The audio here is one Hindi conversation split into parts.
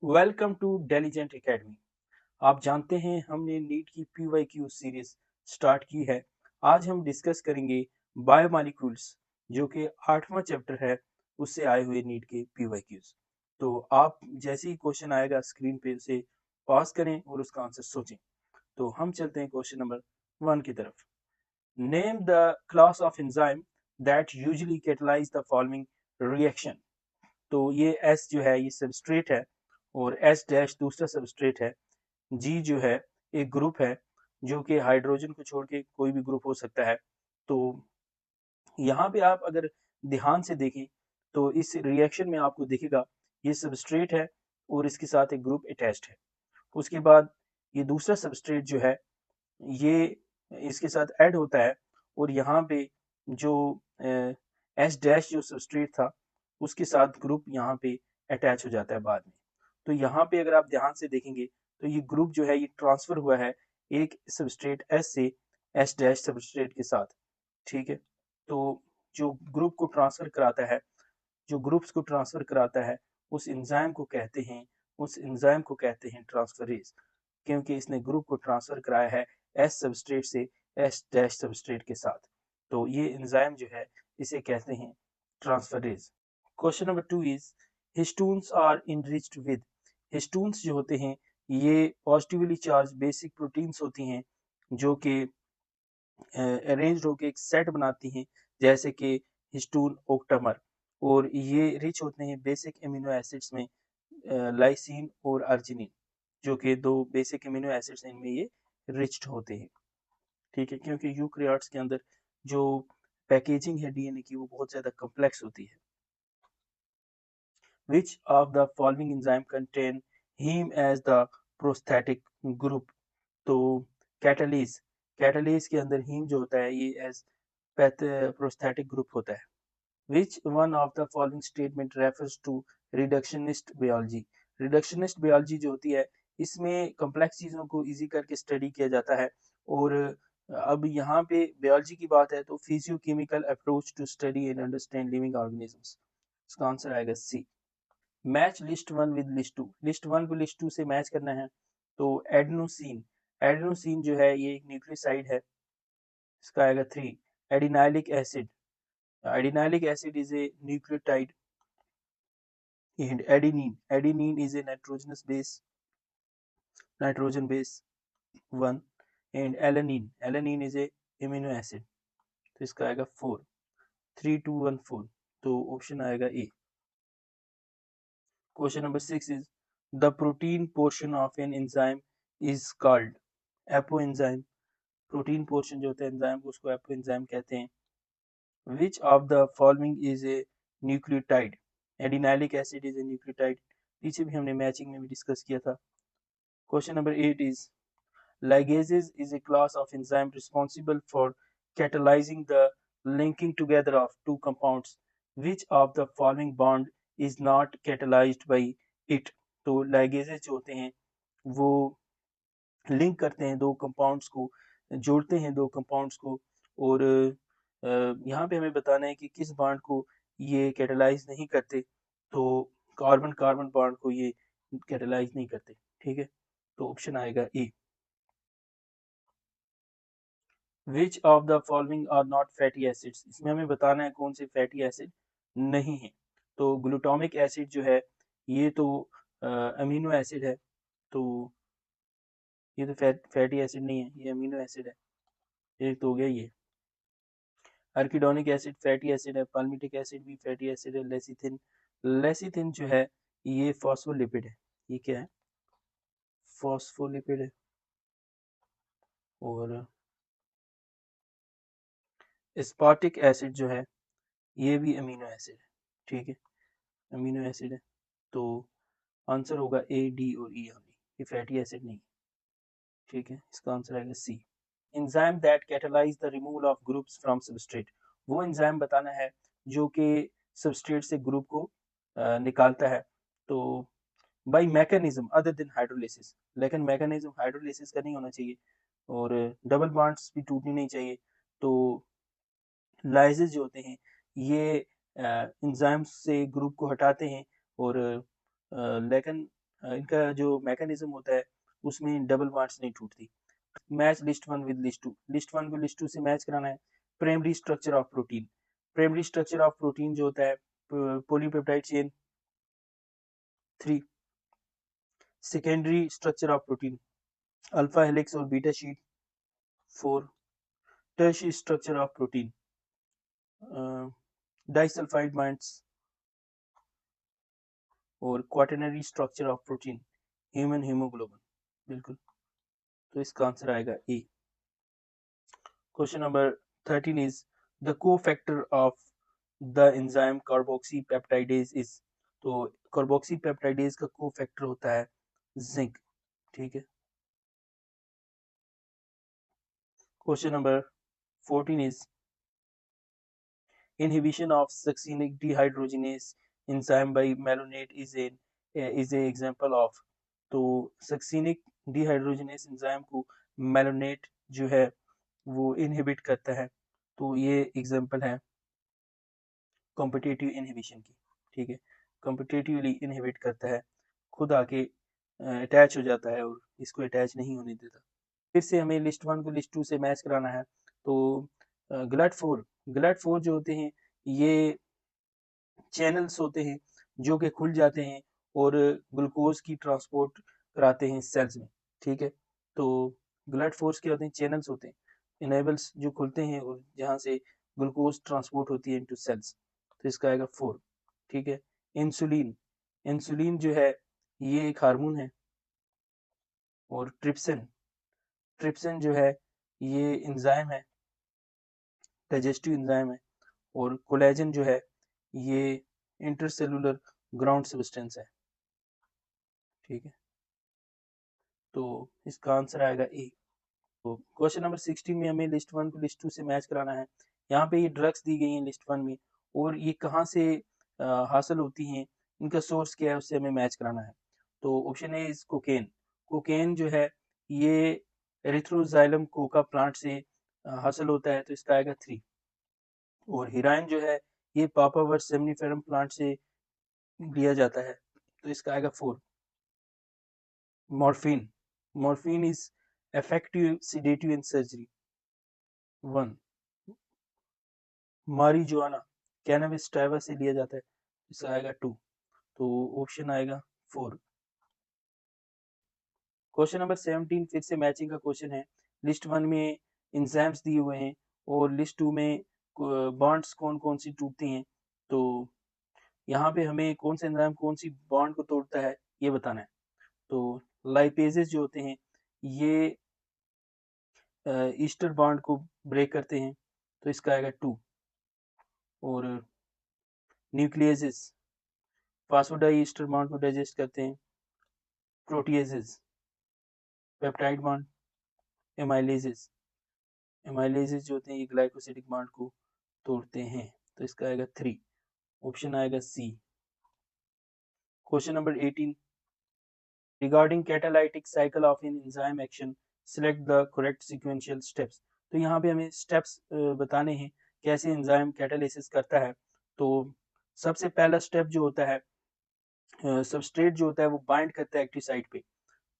Welcome to diligent academy. आप जानते हैं हमने नीट की PYQ सीरीज स्टार्ट की है। आज हम डिस्कस करेंगे बायोमॉलिक्यूल्स, जो कि 8वां चैप्टर है, उससे आए हुए नीट के PYQs। तो आप जैसे ही क्वेश्चन आएगा स्क्रीन पे उसे पॉज करें और उसका आंसर सोचें। तो हम चलते हैं क्वेश्चन नंबर 1 की तरफ। Name the class of enzyme that usually catalyse the following reaction. तो ये S जो है ये सबस्ट्रेट है और S डैश दूसरा सबस्ट्रेट है। G जो है एक ग्रुप है जो कि हाइड्रोजन को छोड़ के कोई भी ग्रुप हो सकता है। तो यहाँ पे आप अगर ध्यान से देखें तो इस रिएक्शन में आपको दिखेगा ये सबस्ट्रेट है और इसके साथ एक ग्रुप अटैच्ड है। उसके बाद ये दूसरा सबस्ट्रेट जो है ये इसके साथ ऐड होता है और यहाँ पे जो एस डैश जो सबस्ट्रेट था उसके साथ ग्रुप यहाँ पे अटैच हो जाता है बाद में। तो यहाँ पे अगर आप ध्यान से देखेंगे तो ये ग्रुप जो है ये ट्रांसफर हुआ है एक सबस्ट्रेट एस से एस डैश सबस्ट्रेट के साथ। ठीक है, तो जो ग्रुप को ट्रांसफर कराता है, जो ग्रुप्स को ट्रांसफर कराता है उस एंजाइम को कहते हैं ट्रांसफरेज, क्योंकि इसने ग्रुप को ट्रांसफर कराया है एस सबस्ट्रेट से एस डैश सबस्ट्रेट के साथ। तो ये एंजाइम जो है इसे कहते हैं transferase. Question number 2 is histones are enriched with. Histones जो होते हैं ये पॉजिटिवली चार्ज बेसिक प्रोटीन्स होती हैं जो कि अरेंज होकर एक सेट बनाती हैं, जैसे कि हिस्टोन ओक्टामर। और ये रिच होते हैं बेसिक एमिनो एसिड्स में, लाइसिन और अर्जिनिन, जो कि दो बेसिक एमिनो एसिड्स इनमें ये रिच्ड होते हैं। ठीक है, क्योंकि यूकैरियोट्स के अंदर जो पैकेजिंग है डीएनए की वो बहुत ज्यादा कॉम्प्लेक्स होती है। Which of the following enzyme contain heme as the prosthetic group? तो कैटालीज, कैटालीज के अंदर हीम जो होता है ये एज प्रोस्थेटिक ग्रुप होता है। Which one of the following statement refers to reductionist biology? reductionist biology जो होती है इसमें कॉम्प्लेक्स चीजों को इजी करके स्टडी किया जाता है। और अब यहाँ पे बायोलॉजी की बात है तो physiochemical approach to study and understand living organisms. इसका आंसर आएगा C. Match list 1 with list 2। List 1 को लिस्ट 2 से मैच करना है। तो एडेनोसिन, एडेनोसिन जो है ये एक न्यूक्लियोसाइड है, इसका आएगा 3। Adenylic acid, adenylic acid is a nucleotide. And adenine, adenine is a nitrogenous base, nitrogen base 1। And alanine, alanine is a amino acid, तो इसका आएगा 4। 3 2 1 4, तो ऑप्शन आएगा A. Question number 6 is the protein portion of an enzyme is called apoenzyme. Protein portion जो होता है एंजाइम को उसको एपो एंजाइम कहते हैं। Which of the following is a nucleotide? Adenylic acid is a nucleotide, पीछे भी हमने मैचिंग में भी डिस्कस किया था। Question number 8 is ligases is a class of enzyme responsible for catalyzing the linking together of two compounds. Which of the following bond is not catalyzed by it? तो ligases जो होते हैं वो लिंक करते हैं दो कंपाउंड्स को, जोड़ते हैं दो कंपाउंड्स को। और यहाँ पे हमें बताना है कि किस बॉन्ड को ये कैटालाइज नहीं करते। तो कार्बन कार्बन बॉन्ड को ये कैटालाइज नहीं करते। ठीक है, तो ऑप्शन आएगा A. Which of the following are not fatty acids, इसमें हमें बताना है कौन से फैटी एसिड नहीं है। तो ग्लूटामिक एसिड जो है ये तो अमीनो एसिड है, तो ये तो फैटी एसिड नहीं है, ये अमीनो एसिड है। एक तो हो गया ये। अर्किडोनिक एसिड फैटी एसिड है, पाल्मिटिक एसिड भी फैटी एसिड है। लेसिथिन, लेसिथिन जो है ये फॉस्फोलिपिड है। ये क्या है? फॉस्फोलिपिड है। और एस्पार्टिक एसिड जो है ये भी अमीनो एसिड है। ठीक है, अमीनो एसिड है। तो आंसर होगा ए, डी और ई होंगे, ये फैटी एसिड नहीं। ठीक है, इसका आंसर आएगा C. Enzyme that catalyse the removal of groups from substrate, वो एंजाइम बताना है जो कि सबस्ट्रेट से ग्रुप को निकालता है। तो by mechanism other than hydrolysis, लेकिन मैकेनिज्म हाइड्रोलिसिस का नहीं होना चाहिए और डबल बॉन्ड्स भी टूटनी नहीं चाहिए। तो लाइसेस जो होते हैं ये एंजाइम्स से ग्रुप को हटाते हैं और लेकिन इनका जो मैकेनिज्म होता है उसमें डबल बॉन्ड्स नहीं टूटती। Match list one with list one को लिस्ट टू से मैच कराना है। Primary structure of protein, primary structure of protein जो होता है polypeptide chain 3, secondary structure of protein alpha helix और beta sheet 4, tertiary structure of protein disulphide bonds और quaternary structure of protein human haemoglobin. बिल्कुल, तो इसका आंसर आएगा A. Question number 13 is the cofactor of the enzyme carboxypeptidase is. तो कार्बोक्सीपेप्टाइडेज का कोफैक्टर होता है जिंक। ठीक है। Question number 14 is inhibition of succinic dehydrogenase enzyme by malonate is a example of। तो succinic dehydrogenase enzyme को malonate जो है वो इनहिबिट करता है। तो ये एग्जांपल है कॉम्पिटिटिव इनहिबिशन की। ठीक है, कॉम्पिटिटिवली इनहिबिट करता है, खुद आके अटैच हो जाता है और इसको अटैच नहीं होने देता। फिर से हमें लिस्ट वन को लिस्ट टू से मैच कराना है। तो ग्लैट4 जो होते हैं ये चैनल्स होते हैं जो कि खुल जाते हैं और ग्लूकोज की ट्रांसपोर्ट कराते हैं सेल्स में। ठीक है, तो ग्लैट4 क्या होते हैं, चैनल्स होते हैं, इनेबल्स जो खुलते हैं और जहाँ से ग्लूकोज ट्रांसपोर्ट होती है इनटू सेल्स। तो इसका आएगा 4। ठीक है। इंसुलिन, इंसुलिन जो है ये एक हार्मोन है। और ट्रिप्सिन, ट्रिप्सिन जो है ये एंजाइम है, डाइजेस्टिव एंजाइम है। और कोलेजन जो है ये इंटरसेलुलर ग्राउंड सब्सटेंस है। ठीक है, तो इसका आंसर आएगा ए। तो क्वेश्चन नंबर 16 में हमें लिस्ट वन को लिस्ट टू से मैच कराना है। यहाँ पे ये ड्रग्स दी गई हैं लिस्ट वन में और ये कहाँ से हासिल होती हैं, इनका सोर्स क्या है, उससे हमें मैच कराना है। तो option A is cocaine. Cocaine जो है ये एरिथ्रोजाइलम कोका प्लांट से हासिल होता है। तो इसका आएगा 3। और हीरोइन जो है ये पापावर सेमनीफेरम प्लांट से लिया जाता है। तो इसका आएगा 4। Morphine, morphine is effective sedative in surgery 1। Marijuana cannabis टाइवा से लिया जाता है। इसका आएगा 2। तो ऑप्शन आएगा 4। क्वेश्चन नंबर 17 फिर से मैचिंग का क्वेश्चन है। लिस्ट वन में एंजाइम्स दिए हुए हैं और लिस्ट टू में बॉन्ड्स कौन कौन सी टूटती हैं। तो यहाँ पे हमें कौन सा एंजाइम कौन सी बॉन्ड को तोड़ता है ये बताना है। तो लाइपेजेस जो होते हैं ये ईस्टर बॉन्ड को ब्रेक करते हैं। तो इसका आएगा 2। और न्यूक्लियसेस फास्फोडाइस्टर बॉन्ड को डाइजेस्ट करते हैं। प्रोटीएजेस पेप्टाइड बॉन्ड, एमाइलेजेस, एमाइलेजेस जो होते हैं ये ग्लाइकोसिडिक बॉन्ड को तोड़ते हैं। तो इसका आएगा 3। ऑप्शन आएगा C. Question number 18 regarding catalytic cycle of an enzyme action select the correct sequential steps. तो यहाँ पे हमें स्टेप्स बताने हैं कैसे एंजाइम कैटालिसिस करता है। तो सबसे पहला स्टेप जो होता है सबस्ट्रेट जो होता है वो बाइंड करता है एक्टिव साइट पे।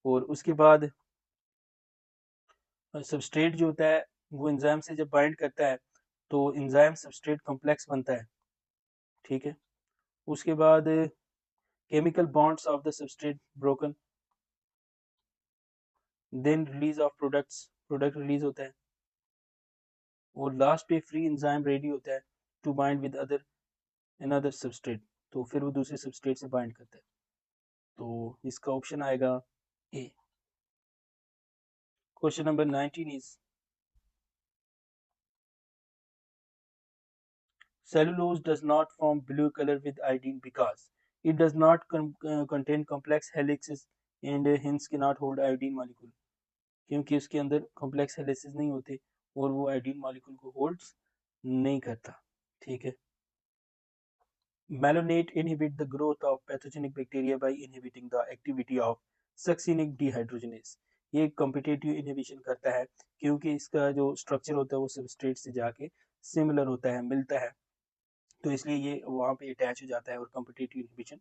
और उसके बाद सबस्ट्रेट जो होता है वो एंजाइम से जब बाइंड करता है तो एंजाइम सबस्ट्रेट कॉम्प्लेक्स बनता है। ठीक है, उसके बाद chemical bonds of the substrate broken, then release of products, product release होता है। और लास्ट पे फ्री एंजाइम रेडी होता है to bind with other another substrate. तो फिर वो दूसरे सबस्ट्रेट से बाइंड करता है। तो इसका ऑप्शन आएगा A. Question number 19 is cellulose does not form blue color with iodine because it does not contain complex helices and hence cannot hold iodine molecule। क्योंकि उसके अंदर कॉम्प्लेक्स हेलिसेस नहीं होते और वो आयोडीन मॉलिक्यूल को होल्ड नहीं करता। ठीक है। Malonate inhibit the growth of pathogenic bacteria by inhibiting the activity of succinic dehydrogenase. ये कॉम्पिटिटिव इनहिबिशन करता है क्योंकि इसका जो स्ट्रक्चर होता है वो सबस्ट्रेट से जाके सिमिलर होता है, मिलता है। तो इसलिए ये वहाँ पे अटैच हो जाता है और कॉम्पिटिटिव इनहिबिशन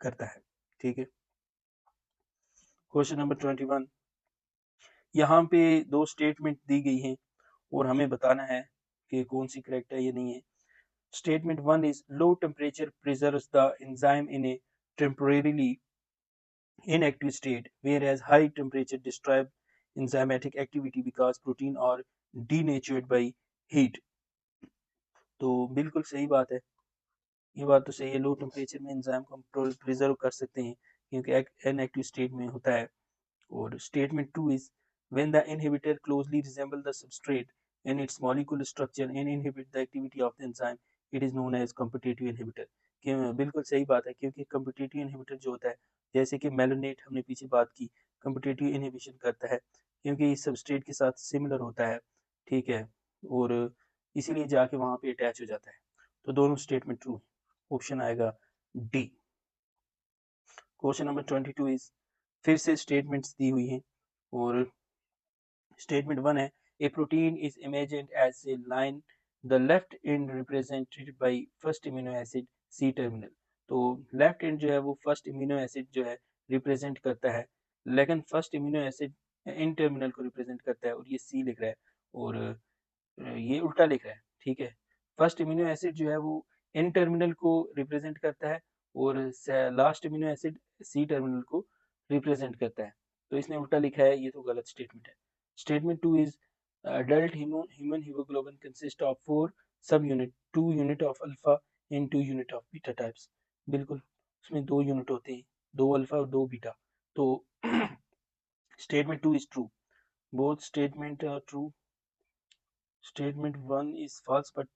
करता है। ठीक है। क्वेश्चन नंबर 21, यहाँ पे दो स्टेटमेंट दी गई हैं और हमें बताना है कि कौन सी करेक्ट है या नहीं है। Statement 1 is low temperature preserves the enzyme in a temporarily inactive state, whereas high temperature destroys enzymatic activity because protein are denatured by heat। तो बिल्कुल सही बात है, ये बात तो सही है। लो टेम्परेचर में एंजाइम को हम प्रिजर्व कर सकते हैं क्योंकि इनएक्टिव स्टेट में होता है। और statement 2 is when the inhibitor closely resemble the substrate in its molecular structure and inhibit the activity of the enzyme, it is known as competitive inhibitor। कि बिल्कुल सही बात है क्योंकि competitive inhibitor जो होता है, जैसे कि मेलोनेट हमने पीछे बात की, competitive inhibition करता है क्योंकि इस सबस्ट्रेट के साथ सिमिलर होता है, ठीक है, और इसीलिए जाके वहां पे अटैच हो जाता है। तो दोनों स्टेटमेंट ट्रू है, ऑप्शन आएगा डी। क्वेश्चन नंबर 22 इज, फिर से स्टेटमेंट्स दी हुई हैं और स्टेटमेंट 1 है, a protein is imagined as a line the left end represented by first amino acid C terminal. तो लेफ्ट एंड जो है वो फर्स्ट अमीनो एसिड जो है रिप्रेजेंट करता है, लेकिन first amino acid in terminal को रिप्रेजेंट करता है और ये सी लिख रहा है और ये उल्टा लिख रहा है, ठीक है। फर्स्ट अमीनो एसिड जो है वो एन टर्मिनल को रिप्रेजेंट करता है और last amino acid C terminal को रिप्रेजेंट करता है, तो इसने उल्टा लिखा है, ये तो गलत स्टेटमेंट है। Statement 2 is adult human hemoglobin consists of 4 subunit, 2 unit of alpha and 2 unit of beta types। बिल्कुल, उसमें 2 यूनिट होते हैं, 2 अल्फा और 2 बीटा। तो statement 2 is true, both statement are true। Statement 1 is false but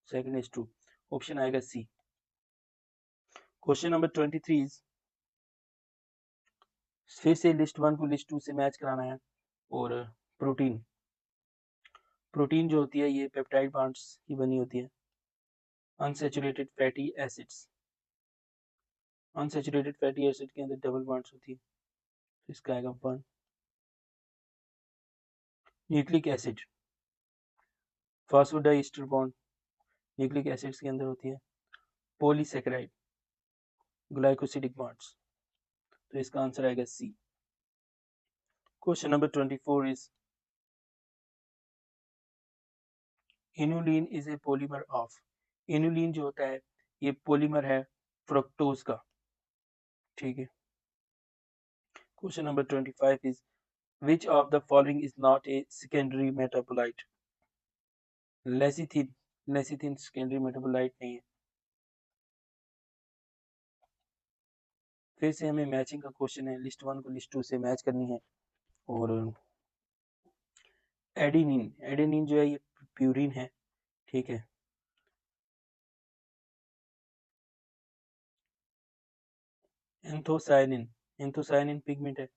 second is true, option आएगा सी। क्वेश्चन नंबर 23 is, फिर से लिस्ट 1 को लिस्ट 2 से मैच कराना है। और प्रोटीन प्रोटीन जो होती है ये पेप्टाइड बॉन्ड्स की बनी होती है। Unsaturated fatty acids, unsaturated fatty acid के अंदर डबल बॉन्ड्स होती है, तो इसका आएगा 1। Nucleic acid, phosphodiester bond nucleic acids के अंदर होती है। पॉलीसैकेराइड, ग्लाइकोसिडिक बॉन्ड्स, तो इसका आंसर आएगा C. Question number 24 is, inulin is a polymer of, inulin जो होता है ये पॉलीमर है फ्रक्टोज का, ठीक है। Question number 25 is, which of the following is not a secondary metabolite? Lecithin, lecithin secondary metabolite नहीं है। फिर से हमें मैचिंग का क्वेश्चन है, लिस्ट 1 को लिस्ट 2 से मैच करनी है। और एडेनिन, एडेनिन जो है ये प्यूरिन है, ठीक है। एंथोसायनिन, एंथोसायनिन पिगमेंट है।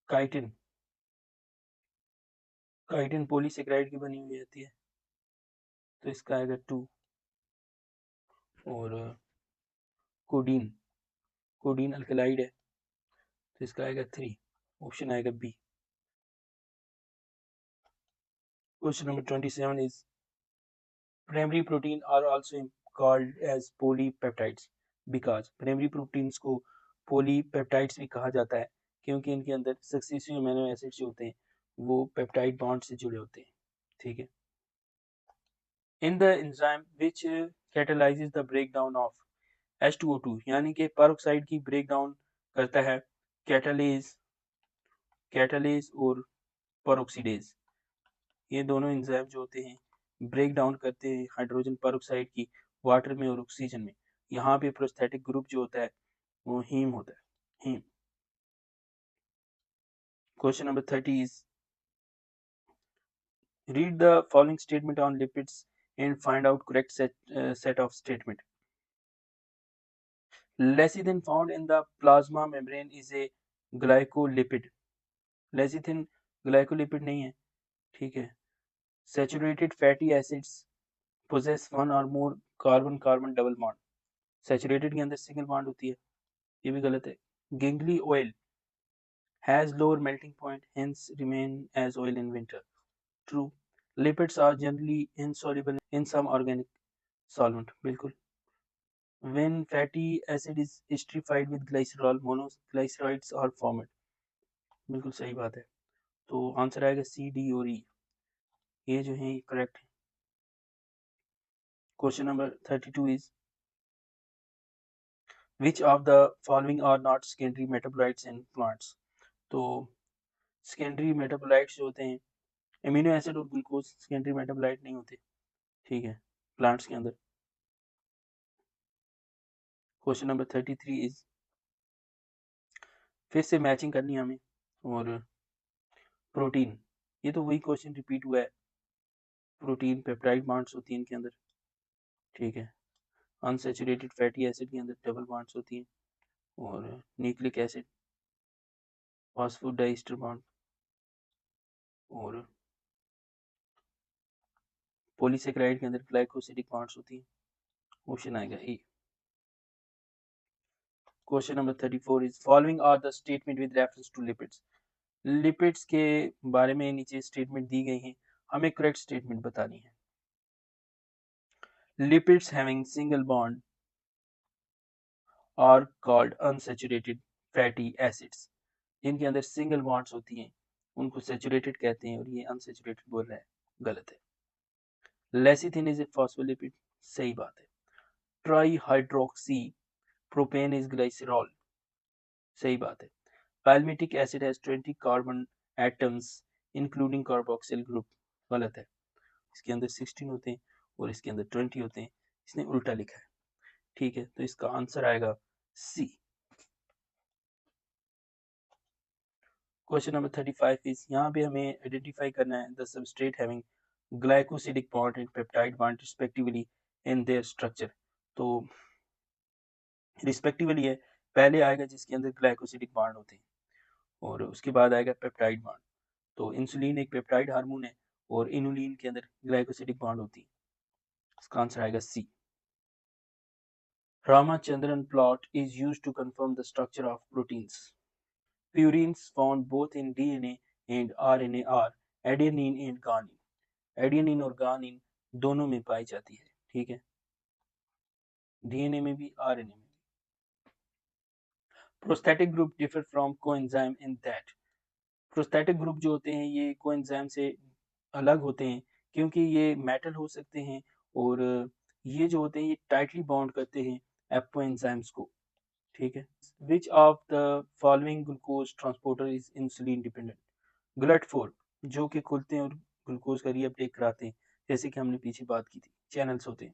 काइटिन, काइटिन पॉलीसेकेराइड की बनी हुई रहती है, तो इसका आएगा 2। और कोडीन, कोडीन अल्कलाइड है, तो इसका आएगा 3, ऑप्शन आएगा B. Question number 27 is, primary protein are also called as polypeptides because, primary proteins को पॉलीपेप्टाइड्स भी कहा जाता है क्योंकि इनके अंदर सक्सेसिव अमीनो एसिड्स जो होते हैं वो पेप्टाइड बॉन्ड से जुड़े होते हैं, ठीक है। In the enzyme which catalyses the breakdown of H2O2, यानी कि पेरोक्साइड की ब्रेक डाउन करता है कैटालेज, कैटालेज और पेरोक्सीडेज, ये दोनों एंजाइम जो होते हैं ब्रेक डाउन करते हैं हाइड्रोजन पेरोक्साइड की वाटर में और ऑक्सीजन में। यहाँ पे प्रोस्थेटिक ग्रुप जो होता है वो हीम होता है, heme. Question number 30 is, read the following statement on lipids and find out correct set of statement। Lecithin found in the plasma membrane is a glycolipid, lecithin glycolipid नहीं है, ठीक है। Saturated fatty acids possess one और more carbon carbon double bond, saturated के अंदर सिंगल बॉन्ड होती है, ये भी गलत है। Gingelly oil has lower melting point hence remain as oil in winter, true. Lipids are generally insoluble in some organic solvent, बिल्कुल when fatty acid is esterified with glycerol monoglycerides are formed. बिल्कुल सही बात है। तो आंसर आएगा सी, डी और ई, ये जो है करेक्ट है। Question number 32 is which of the following are not secondary metabolites in plants. तो सेकेंडरी मेटाबोलाइट्स जो होते हैं, एमिनो एसिड और ग्लूकोज सेकेंडरी मेटाबोलाइट नहीं होते, ठीक है, प्लांट्स के अंदर। क्वेश्चन नंबर 33 इज, फिर से मैचिंग करनी है हमें, और प्रोटीन, ये तो वही क्वेश्चन रिपीट हुआ है। प्रोटीन पेप्टाइड बॉन्ड्स होती हैं इनके अंदर, ठीक है। अनसैचुरेटेड फैटी एसिड के अंदर डबल बॉन्ड्स होती हैं, और न्यूक्लिक एसिड फॉस्फोडाइस्टर बॉन्ड, और पॉलीसेकेराइड के अंदर ग्लाइकोसिडिक बॉन्ड्स होती हैं। ऑप्शन आएगा A. Question number 34 is following are the statement with reference to lipids. Lipids के बारे में नीचे स्टेटमेंट दी गई हैं, हमें करेक्ट स्टेटमेंट बतानी है। Lipids having single bond are called unsaturated fatty acids. जिनके अंदर सिंगल बॉन्ड्स होती हैं उनको सैचुरेटेड कहते हैं, और ये अनसैचुरेटेड बोल रहा है, गलत है। लेसिथिन इज ए फॉस्फोलिपिड, सही बात है। Trihydroxy propane is glycerol, सही बात है। Palmitic acid has 20 carbon atoms including carboxyl group, गलत है। इसके अंदर 16 होते हैं और इसके अंदर 20 होते हैं, इसने उल्टा लिखा है, ठीक है। तो इसका आंसर आएगा सी। क्वेश्चन नंबर 35 इज, यहाँ पे हमें आइडेंटिफाई करना है the substrate having glycosidic bond and peptide bond respectively in their structure. तो रिस्पेक्टिवली है, पहले आएगा जिसके अंदर ग्लाइकोसिडिक बॉन्ड होते हैं, और उसके बाद आएगा पेप्टाइड बॉन्ड। तो इंसुलिन एक पेप्टाइड हार्मोन है, और इनुलिन के अंदर ग्लाइकोसिडिक बॉन्ड होती है। इसका आंसर आएगा सी। Ramachandran plot is used to confirm the structure of proteins. Purines found both in DNA and RNA are adenine and guanine. Adenine और गानिन दोनों में पाई जाती है, ठीक है, डीएनए में भी आरएनए में भी। Prosthetic group differ from coenzyme in that. Prosthetic group जो होते हैं ये कोएंजाइम से अलग होते हैं, क्योंकि ये मेटल हो सकते हैं, और ये जो होते हैं ये टाइटली बाउंड करते हैं एपोएंजाइम्स को, ठीक है। विच of the following glucose transporter is insulin dependent. GLUT4 जो कि खुलते हैं और ग्लूकोज का रीअपटेक कराते हैं, जैसे कि हमने पीछे बात की थी, चैनल्स होते हैं।